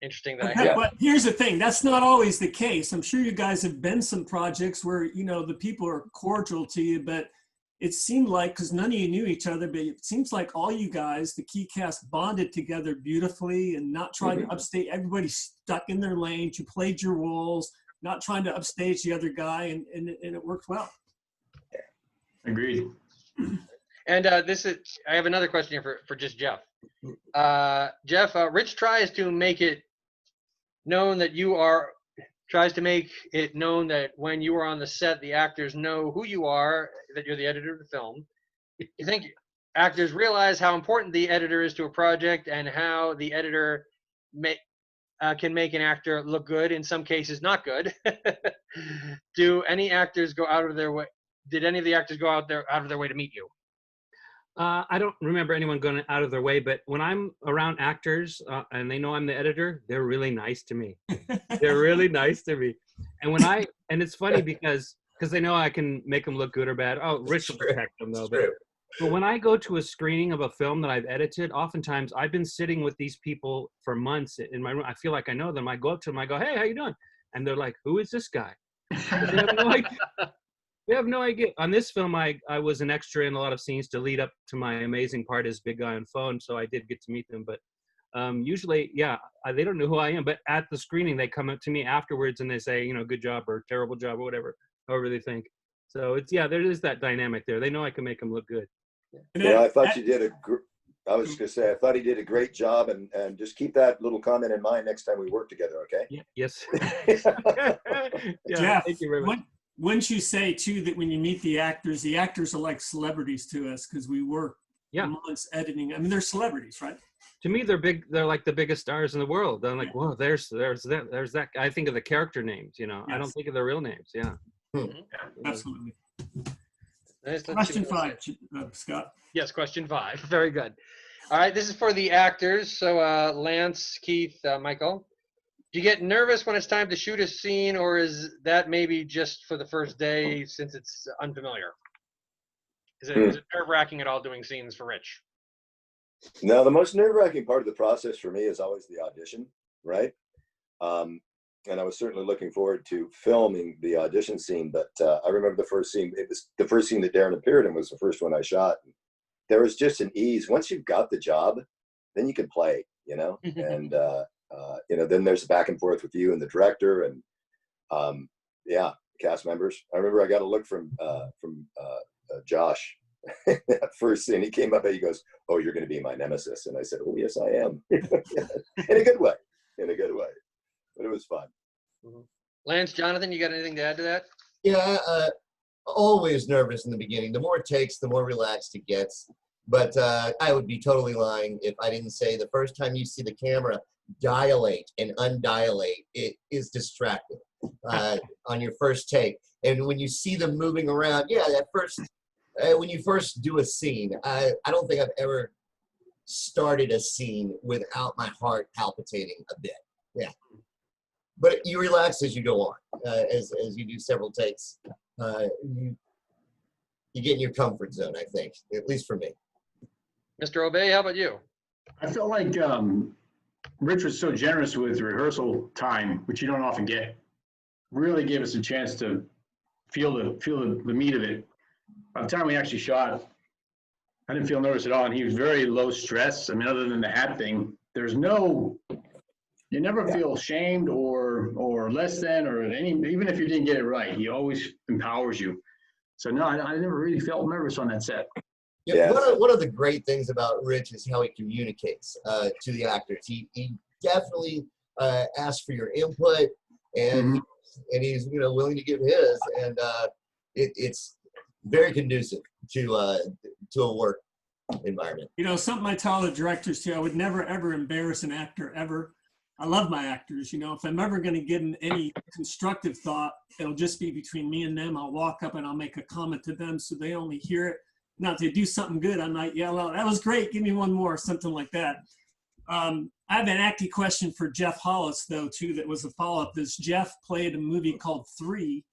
interesting that I have. But here's the thing: that's not always the case. I'm sure you guys have been some projects where, you know, the people are cordial to you, but it seemed like, because none of you knew each other, but it seems like all you guys, the key cast, bonded together beautifully and not trying to upstage. Everybody stuck in their lanes. You played your roles, not trying to upstage the other guy, and it worked well. Agreed. And I have another question here for just Jeff. Jeff, Rich tries to make it known that when you are on the set, the actors know who you are, that you're the editor of the film. You think actors realize how important the editor is to a project and how the editor can make an actor look good, in some cases not good? Did any of the actors go out of their way to meet you? I don't remember anyone going out of their way, but when I'm around actors and they know I'm the editor, they're really nice to me. They're really nice to me. And it's funny because they know I can make them look good or bad. Oh, Rich will protect them though. But when I go to a screening of a film that I've edited, oftentimes I've been sitting with these people for months in my room. I feel like I know them. I go up to them, I go, "Hey, how you doing?" And they're like, "Who is this guy?" They have no idea. They have no idea. On this film, I was an extra in a lot of scenes to lead up to my amazing part as big guy on phone, so I did get to meet them. But usually, they don't know who I am. But at the screening, they come up to me afterwards and they say, you know, good job or terrible job or whatever, however they think. So there is that dynamic there. They know I can make them look good. Yeah, I thought you did I was just gonna say, I thought he did a great job, and just keep that little comment in mind next time we work together, okay? Yeah, yes. Jeff, thank you very much. Wouldn't you say too that when you meet the actors are like celebrities to us because we work months editing? I mean, they're celebrities, right? To me, they're big. They're like the biggest stars in the world. I'm like, whoa, there's that. I think of the character names, you know. Yes. I don't think of their real names. Yeah. Absolutely. Question 5, Scott. Yes, question 5. Very good. All right, this is for the actors. So Lance, Keith, Michael. Do you get nervous when it's time to shoot a scene, or is that maybe just for the first day since it's unfamiliar? Is it nerve-wracking at all doing scenes for Rich? No, the most nerve-wracking part of the process for me is always the audition, right? And I was certainly looking forward to filming the audition scene, but I remember the first scene. It was the first scene that Darren appeared in was the first one I shot. There was just an ease. Once you've got the job, then you can play, you know, and you know, then there's back and forth with you and the director and cast members. I remember I got a look from Josh that first scene. He came up and he goes, "Oh, you're going to be my nemesis," and I said, "Oh, yes, I am." In a good way, but it was fun. Lance, Jonathan, you got anything to add to that? Yeah, always nervous in the beginning. The more it takes, the more relaxed it gets. But I would be totally lying if I didn't say the first time you see the camera dilate and undilate, it is distracting on your first take. And when you see them moving around, that first, when you first do a scene, I don't think I've ever started a scene without my heart palpitating a bit. Yeah. But you relax as you go on, as you do several takes. You get in your comfort zone, I think, at least for me. Mr. Obey, how about you? I felt like Rich was so generous with rehearsal time, which you don't often get. Really gave us a chance to feel the meat of it. By the time we actually shot, I didn't feel nervous at all, and he was very low stress. I mean, other than the hat thing, you never feel shamed or less than even if you didn't get it right. He always empowers you. So no, I never really felt nervous on that set. Yeah. One of the great things about Rich is how he communicates to the actors. He definitely asks for your input, and he's willing to give his, and it's very conducive to a work environment. You know, something I tell the directors too, I would never, ever embarrass an actor, ever. I love my actors. You know, if I'm ever going to give them any constructive thought, it'll just be between me and them. I'll walk up and I'll make a comment to them so they only hear it. Now, if they do something good, I might yell out, "That was great, give me one more," something like that. I have an acting question for Jeff Hollis, though, too, that was a follow-up. This Jeff played a movie called 3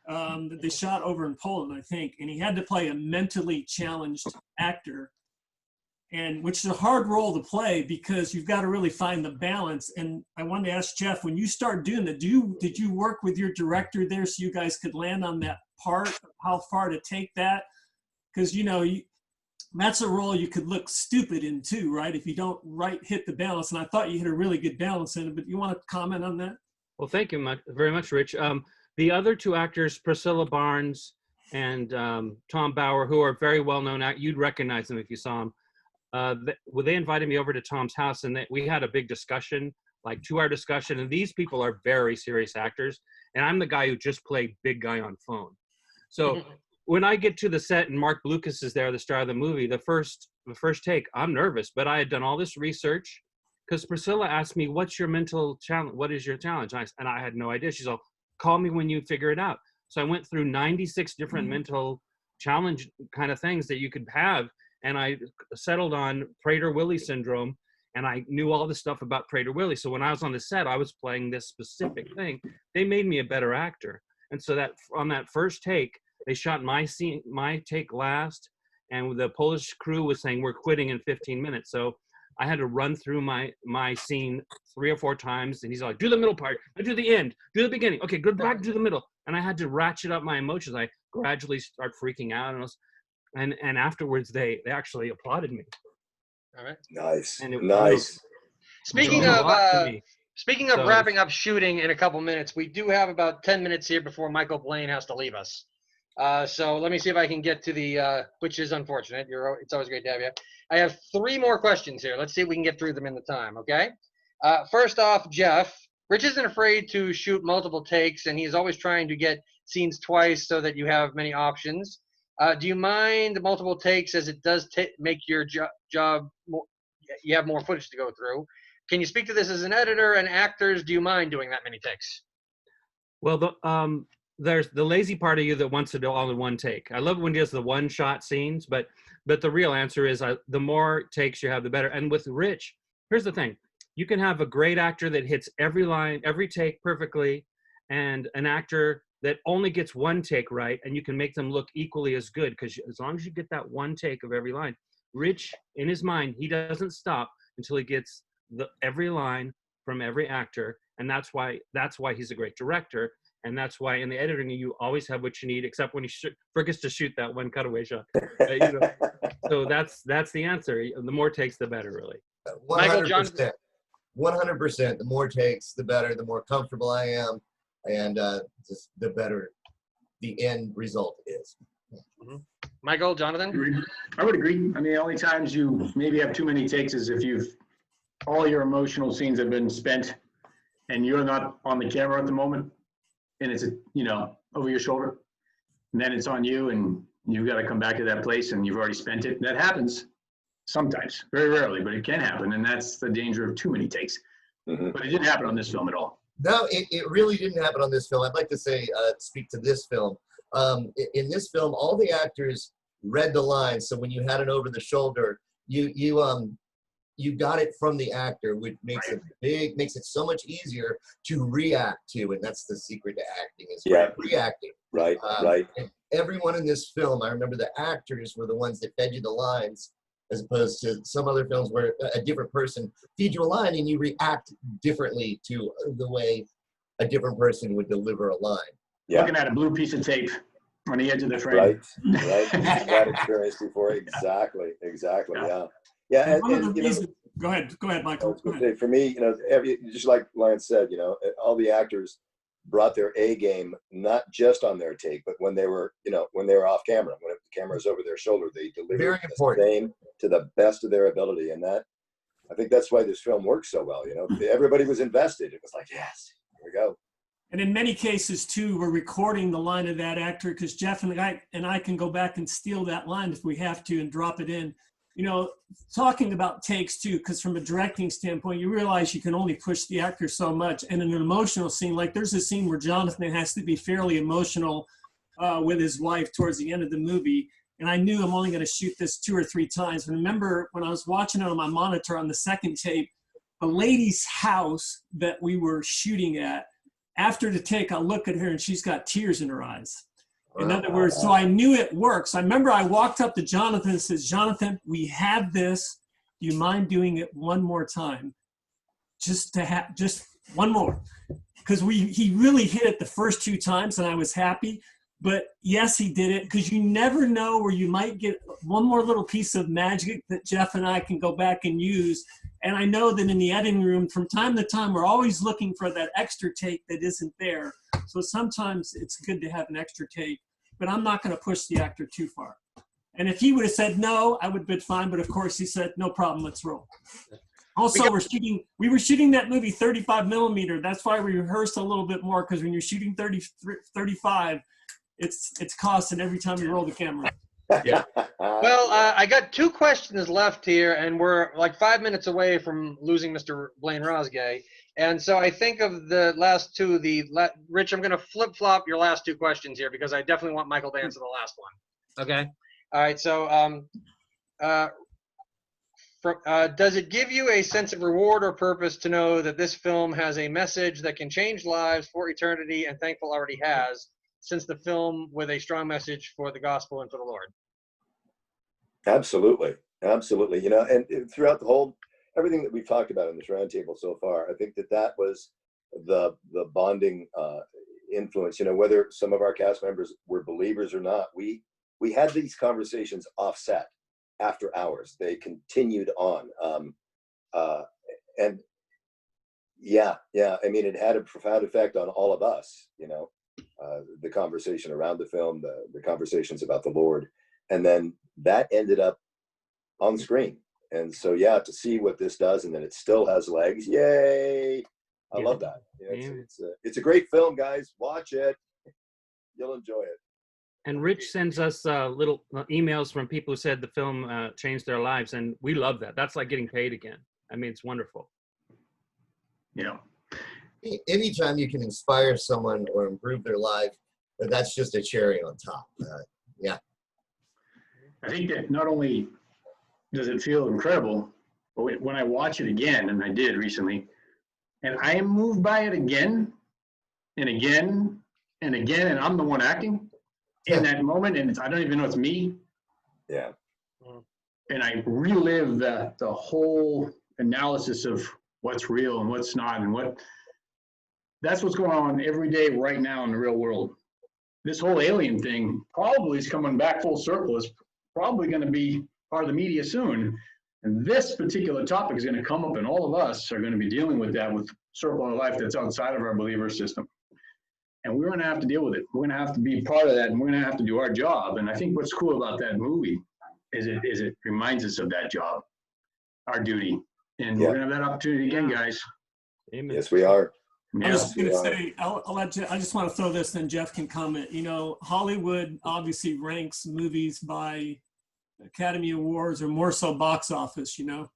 that they shot over in Poland, I think, and he had to play a mentally challenged actor, and which is a hard role to play because you've got to really find the balance. And I wanted to ask Jeff, when you start doing that, did you work with your director there so you guys could land on that part, how far to take that? Because, you know, that's a role you could look stupid in too, right? If you don't hit the balance. And I thought you hit a really good balance in it, but you want to comment on that? Well, thank you very much, Rich. The other two actors, Priscilla Barnes and Tom Bauer, who are very well-known, you'd recognize them if you saw them. They invited me over to Tom's house, and we had a big discussion, like 2-hour discussion. And these people are very serious actors, and I'm the guy who just played big guy on phone. So when I get to the set and Mark Blucas is there, the star of the movie, the first take, I'm nervous, but I had done all this research because Priscilla asked me, "What's your mental challenge? What is your challenge?" And I had no idea. She's all, "Call me when you figure it out." So I went through 96 different mental challenge kind of things that you could have. And I settled on Prader-Willi syndrome, and I knew all the stuff about Prader-Willi. So when I was on the set, I was playing this specific thing. They made me a better actor. And so that on that first take, they shot my take last, and the Polish crew was saying, "We're quitting in 15 minutes." So I had to run through my scene 3 or 4 times, and he's like, "Do the middle part, I do the end, do the beginning. Okay, go back to the middle." And I had to ratchet up my emotions. I gradually start freaking out, and afterwards they actually applauded me. All right. Nice. And Nice. Speaking of So- wrapping up shooting in a couple minutes, we do have about 10 minutes here before Michael Blane has to leave us. So let me see if I can get to the, which is unfortunate. It's always great to have you. I have 3 more questions here. Let's see if we can get through them in the time, okay? First off, Jeff, Rich isn't afraid to shoot multiple takes, and he's always trying to get scenes twice so that you have many options. Do you mind multiple takes, as it does make your job more, you have more footage to go through? Can you speak to this as an editor and actors? Do you mind doing that many takes? Well, there's the lazy part of you that wants to do all in one take. I love when he does the one-shot scenes, but the real answer is the more takes you have, the better. And with Rich, here's the thing. You can have a great actor that hits every line, every take perfectly, and an actor that only gets one take right, and you can make them look equally as good, because as long as you get that one take of every line. Rich, in his mind, he doesn't stop until he gets every line from every actor, and that's why he's a great director. And that's why in the editing, you always have what you need, except when he forgets to shoot that one cutaway shot. So that's the answer. The more takes, the better, really. 100%. 100%. The more takes, the better. The more comfortable I am, and just the better the end result is. Mm-hmm. Michael, Jonathan? I would agree. I mean, the only times you maybe have too many takes is if all your emotional scenes have been spent and you're not on the camera at the moment, and it's over your shoulder, and then it's on you, and you've got to come back to that place, and you've already spent it. That happens sometimes, very rarely, but it can happen, and that's the danger of too many takes. Mhm. But it didn't happen on this film at all. No, it really didn't happen on this film. I'd like to speak to this film. In this film, all the actors read the lines, so when you had it over the shoulder, you got it from the actor, which makes it so much easier to react to, and that's the secret to acting, is reacting. Right. And everyone in this film, I remember the actors were the ones that fed you the lines, as opposed to some other films where a different person feeds you a line and you react differently to the way a different person would deliver a line. Yeah. Looking at a blue piece of tape on the edge of the frame. Right. That experience before. Exactly. Yeah. Go ahead, Michael. Go ahead. For me, just like Lawrence said, all the actors brought their A game, not just on their take, but when they were off camera, when the camera was over their shoulder, they delivered the same to the best of their ability. And I think that's why this film works so well. Everybody was invested. It was like, yes, here we go. And in many cases too, we're recording the line of that actor because Jeff and I can go back and steal that line if we have to and drop it in. You know, talking about takes too, because from a directing standpoint, you realize you can only push the actor so much. And in an emotional scene, like there's a scene where Jonathan has to be fairly emotional with his wife towards the end of the movie. And I knew I'm only going to shoot this 2 or 3 times. And remember when I was watching it on my monitor on the second tape, the lady's house that we were shooting at, after the take, I look at her and she's got tears in her eyes. In other words, so I knew it works. I remember I walked up to Jonathan and says, Jonathan, we have this. Do you mind doing it one more time? Just one more. Because he really hit it the first 2 times and I was happy. But yes, he did it because you never know where you might get one more little piece of magic that Jeff and I can go back and use. And I know that in the editing room, from time to time, we're always looking for that extra take that isn't there. So sometimes it's good to have an extra take, but I'm not going to push the actor too far. And if he would have said no, I would have been fine. But of course, he said, no problem, let's roll. Also, we were shooting that movie 35 millimeter. That's why we rehearsed a little bit more, because when you're shooting 35, it's costing every time you roll the camera. Yeah. Well, I got 2 questions left here, and we're like 5 minutes away from losing Mr. Blane-Rosgay. And so I think of the last 2, Rich, I'm going to flip-flop your last 2 questions here because I definitely want Michael to answer the last one. Okay? All right, so does it give you a sense of reward or purpose to know that this film has a message that can change lives for eternity, and Thankful already has, since the film with a strong message for the gospel and for the Lord? Absolutely. Absolutely. You know, and throughout everything that we've talked about in this roundtable so far, I think that was the bonding influence. You know, whether some of our cast members were believers or not, we had these conversations offset after hours. They continued on. And yeah. I mean, it had a profound effect on all of us, you know. The conversation around the film, the conversations about the Lord, and then that ended up on screen. And so, yeah, to see what this does, and then it still has legs. Yay! I love that. Yeah, it's a great film, guys. Watch it. You'll enjoy it. And Rich sends us little emails from people who said the film changed their lives, and we love that. That's like getting paid again. I mean, it's wonderful. Yeah. Anytime you can inspire someone or improve their life, that's just a cherry on top. Yeah. I think that not only does it feel incredible, but when I watch it again, and I did recently, and I am moved by it again and again and again, and I'm the one acting in that moment, and I don't even know it's me. Yeah. And I relive the whole analysis of what's real and what's not, and that's what's going on every day right now in the real world. This whole alien thing probably is coming back full circle. It's probably going to be part of the media soon. And this particular topic is going to come up, and all of us are going to be dealing with that, with circle of life that's outside of our believer system. And we're going to have to deal with it. We're going to have to be part of that, and we're going to have to do our job. And I think what's cool about that movie is it reminds us of that job, our duty. And we're going to have that opportunity again, guys. Amen. Yes, we are. I was going to say, I just want to throw this, then Jeff can comment. You know, Hollywood obviously ranks movies by Academy Awards, or more so box office, you know.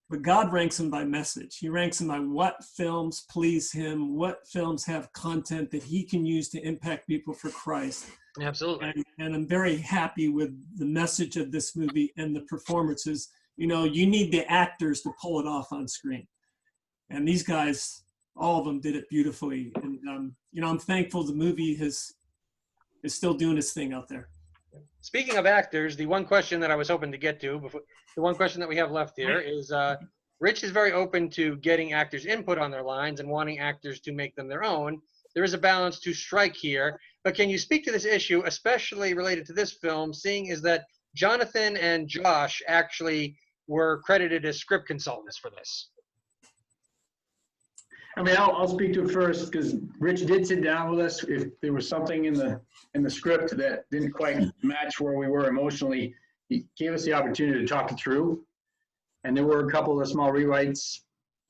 But God ranks them by message. He ranks them by what films please him, what films have content that he can use to impact people for Christ. Absolutely. And I'm very happy with the message of this movie and the performances. You know, you need the actors to pull it off on screen. And these guys, all of them did it beautifully. And, you know, I'm thankful the movie is still doing its thing out there. Speaking of actors, the one question that I was hoping to get to, the one question that we have left here is, Rich is very open to getting actors' input on their lines and wanting actors to make them their own. There is a balance to strike here, but can you speak to this issue, especially related to this film, seeing is that Jonathan and Josh actually were credited as script consultants for this? I mean, I'll speak to it first, because Rich did sit down with us. If there was something in the script that didn't quite match where we were emotionally, he gave us the opportunity to talk it through. And there were a couple of small rewrites,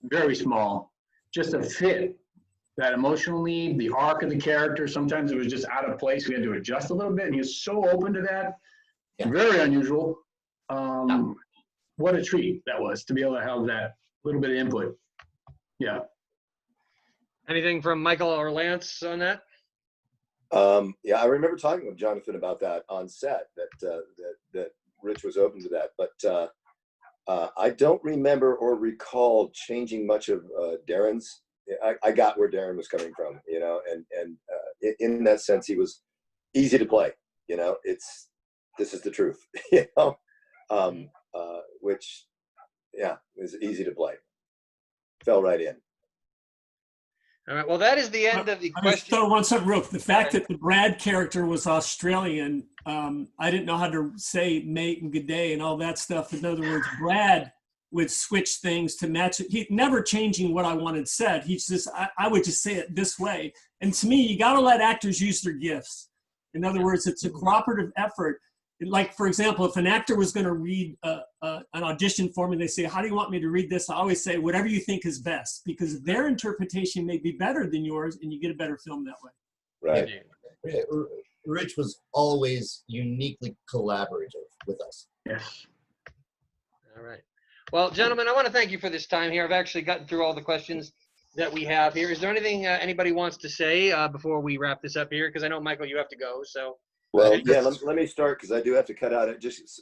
very small, just to fit that emotional need, the arc of the character. Sometimes it was just out of place. We had to adjust a little bit, and he was so open to that. Yeah. Very unusual. What a treat that was to be able to have that little bit of input. Yeah. Anything from Michael or Lance on that? Yeah, I remember talking with Jonathan about that on set, that Rich was open to that, but I don't remember or recall changing much of Darren's. I got where Darren was coming from, you know, and in that sense, he was easy to play. You know, this is the truth, you know, which, yeah, is easy to play. Fell right in. All right. Well, that is the end of the question. So one second, real. The fact that the Brad character was Australian, I didn't know how to say mate and good day and all that stuff. In other words, Brad would switch things to match it. He never changing what I wanted said. He's just, I would just say it this way. And to me, you got to let actors use their gifts. In other words, it's a cooperative effort. Like, for example, if an actor was going to read an audition for me, they say, how do you want me to read this? I always say, whatever you think is best, because their interpretation may be better than yours, and you get a better film that way. Right. Yeah, Rich was always uniquely collaborative with us. Yes. All right. Well, gentlemen, I want to thank you for this time here. I've actually gotten through all the questions that we have here. Is there anything anybody wants to say before we wrap this up here? Because I know, Michael, you have to go, so. Well, yeah, let me start because I do have to cut out it. Just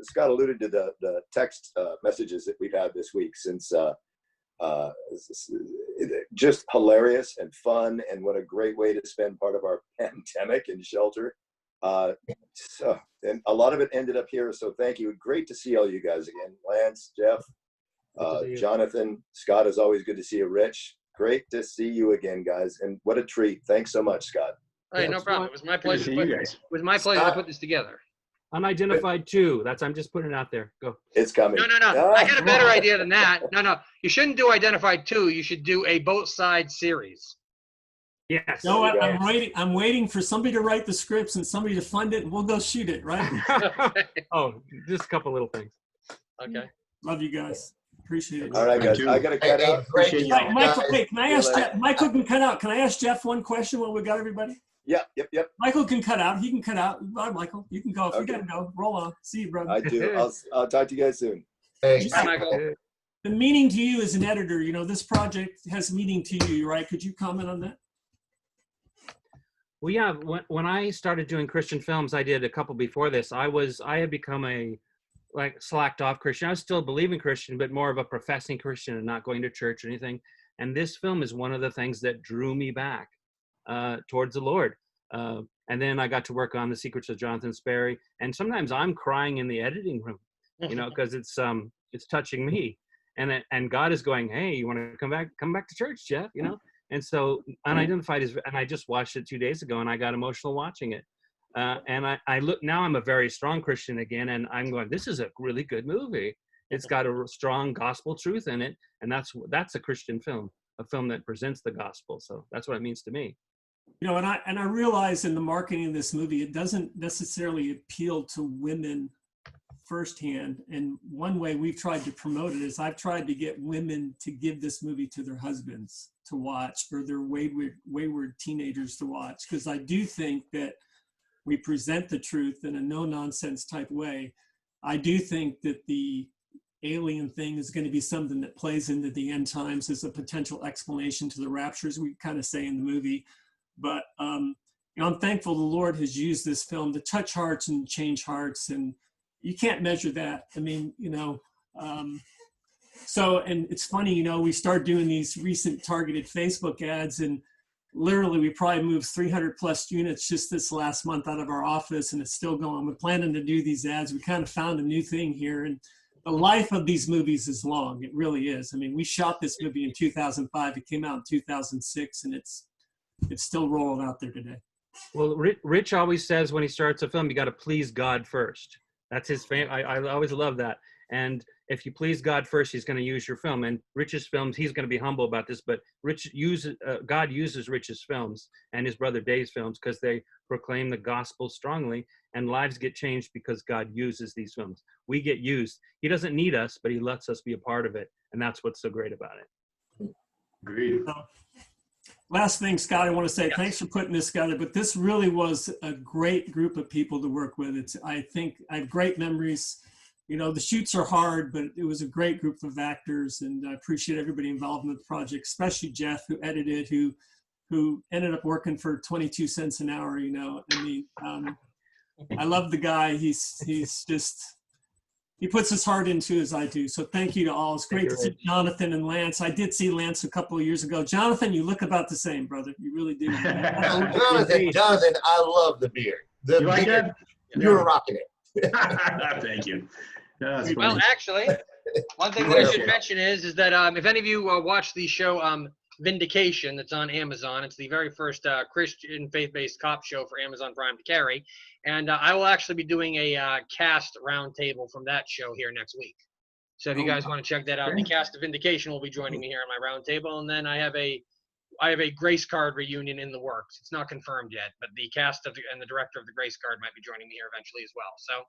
Scott alluded to the text messages that we've had this week since just hilarious and fun, and what a great way to spend part of our pandemic in shelter. And a lot of it ended up here, so thank you. Great to see all you guys again. Lance, Jeff, Jonathan, Scott, is always good to see you. Rich, great to see you again, guys, and what a treat. Thanks so much, Scott. Hey, no problem. It was my pleasure. It was my pleasure to put this together. Unidentified 2. I'm just putting it out there. Go. It's coming. No. I got a better idea than that. No. You shouldn't do Identified 2. You should do a both sides series. Yes. You know what? I'm waiting for somebody to write the scripts and somebody to fund it, and we'll go shoot it, right? Oh, just a couple little things. Okay. Love you guys. Appreciate it. All right, guys. I got to cut out. Appreciate Hey, Michael, wait, can I ask Jeff? Michael can cut out. Can I ask Jeff one question while we got everybody? Yep. Michael can cut out. He can cut out. All right, Michael, you can go. If you Okay. gotta go, roll on. See you, brother. I do. I'll talk to you guys soon. Thanks. Bye, Michael. The meaning to you as an editor, you know, this project has meaning to you, right? Could you comment on that? Well, yeah. When I started doing Christian films, I did a couple before this. I had become a slacked off Christian. I was still a believing Christian, but more of a professing Christian and not going to church or anything. And this film is one of the things that drew me back towards the Lord. And then I got to work on The Secrets of Jonathan Sperry. And sometimes I'm crying in the editing room, you know, because it's touching me. And God is going, hey, you want to come back to church, Jeff, you know? And so Unidentified and I just watched it 2 days ago, and I got emotional watching it. And I look, now I'm a very strong Christian again, and I'm going, this is a really good movie. It's got a strong gospel truth in it. And that's a Christian film, a film that presents the gospel. So that's what it means to me. You know, and I realize in the marketing of this movie, it doesn't necessarily appeal to women firsthand. And one way we've tried to promote it is I've tried to get women to give this movie to their husbands to watch, or their wayward teenagers to watch. Because I do think that we present the truth in a no-nonsense type way. I do think that the alien thing is going to be something that plays into the end times as a potential explanation to the rapture, as we kind of say in the movie. But you know, I'm thankful the Lord has used this film to touch hearts and change hearts, and you can't measure that. I mean, you know, so, and it's funny, you know, we start doing these recent targeted Facebook ads, and literally we probably moved 300 plus units just this last month out of our office, and it's still going. We're planning to do these ads. We kind of found a new thing here, and the life of these movies is long. It really is. I mean, we shot this movie in 2005. It came out in 2006, and it's still rolling out there today. Well, Rich always says when he starts a film, you got to please God first. That's his I always love that. And if you please God first, he's going to use your film. And Rich's films, he's going to be humble about this, but God uses Rich's films and his brother Dave's films because they proclaim the gospel strongly, and lives get changed because God uses these films. We get used. He doesn't need us, but he lets us be a part of it. And that's what's so great about it. Agreed. Last thing, Scott, I want to say thanks for putting this together, but this really was a great group of people to work with. I think I have great memories. You know, the shoots are hard, but it was a great group of actors, and I appreciate everybody involved in the project, especially Jeff, who edited, who ended up working for 22 cents an hour. You know, I mean, I love the guy. He's just, he puts his heart into as I do. So thank you to all. It's great to see Jonathan and Lance. I did see Lance a couple of years ago. Jonathan, you look about the same, brother. You really do. Jonathan, I love the beard. The You like beard, that? you're rocking it. Thank you. That's Well, funny. actually, one thing that I should mention is that if any of you watch the show Vindication that's on Amazon, it's the very first Christian faith-based cop show for Amazon Prime to carry. And I will actually be doing a cast roundtable from that show here next week. So if you guys want to check that out, the cast of Vindication will be joining me here on my roundtable. And then I have a Grace Card reunion in the works. It's not confirmed yet, but the cast and the director of the Grace Card might be joining me here eventually as well. So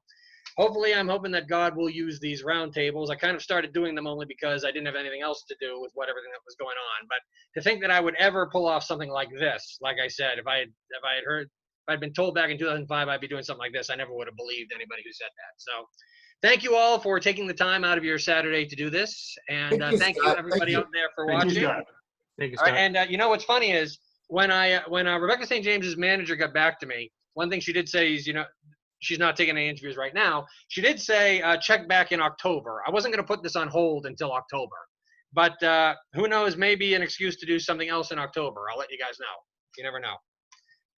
hopefully, I'm hoping that God will use these roundtables. I kind of started doing them only because I didn't have anything else to do with everything that was going on. But to think that I would ever pull off something like this, like I said, if I'd been told back in 2005 I'd be doing something like this, I never would have believed anybody who said that. So thank you all for taking the time out of your Saturday to do this. And thank you everybody out there for watching. Thank you, All Scott. right, and you know what's funny is when Rebecca St. James's manager got back to me, one thing she did say is, you know, she's not taking any interviews right now. She did say check back in October. I wasn't going to put this on hold until October, but who knows? Maybe an excuse to do something else in October. I'll let you guys know. You never know.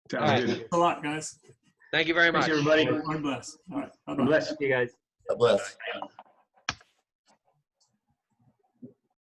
Sounds good. Thanks a lot, guys. Thank you very much. Thanks, everybody. God bless. All right. Bye-bye. God bless. Thank you guys. God bless.